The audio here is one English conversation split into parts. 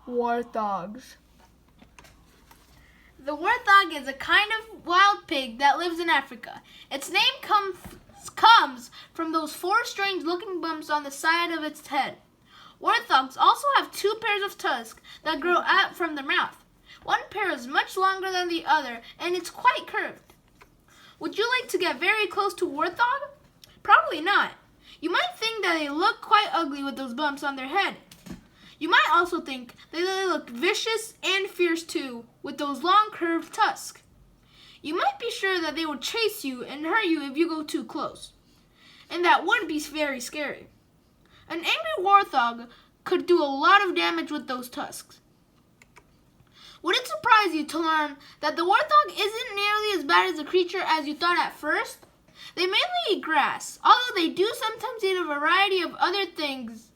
Warthogs. The warthog is a kind of wild pig that lives in Africa. Its name comes from those four strange-looking bumps on the side of its head. Warthogs also have two pairs of tusks that grow out from their mouth. One pair is much longer than the other, and it's quite curved. Would you like to get very close to a warthog? Probably not. You might think that they look quite ugly with those bumps on their head. You might also think that they look vicious and fierce too, with those long curved tusks. You might be sure that they will chase you and hurt you if you go too close. And that would be very scary. An angry warthog could do a lot of damage with those tusks. Would it surprise you to learn that the warthog isn't nearly as bad as a creature as you thought at first? They mainly eat grass, although they do sometimes eat a variety of other things.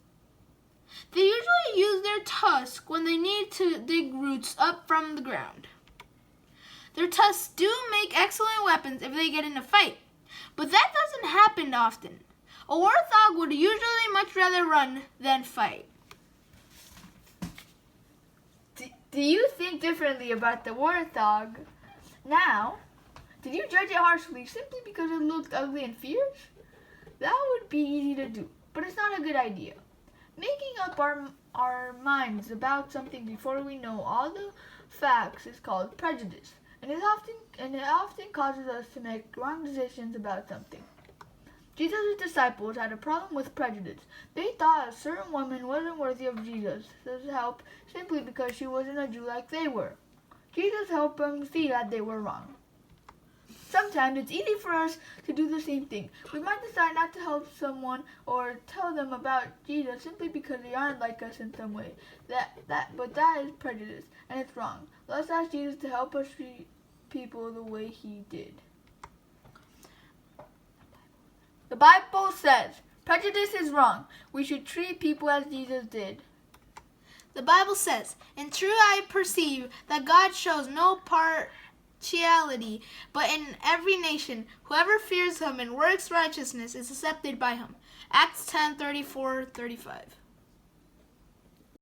They usually use their tusk when they need to dig roots up from the ground. Their tusks do make excellent weapons if they get in a fight, but that doesn't happen often. A warthog would usually much rather run than fight. Do you think differently about the warthog now? Did you judge it harshly simply because it looked ugly and fierce? That would be easy to do, but it's not a good idea. Making up our minds about something before we know all the facts is called prejudice, and it often causes us to make wrong decisions about something. Jesus' disciples had a problem with prejudice. They thought a certain woman wasn't worthy of Jesus' help simply because she wasn't a Jew like they were. Jesus helped them see that they were wrong. Sometimes it's easy for us to do the same thing. We might decide not to help someone or tell them about Jesus simply because they aren't like us in some way. But that is prejudice, and it's wrong. Let's ask Jesus to help us treat people the way he did. The Bible says, prejudice is wrong. We should treat people as Jesus did. The Bible says, "In truth I perceive that God shows no partiality, but in every nation, whoever fears him and works righteousness is accepted by him." Acts 10:34-35.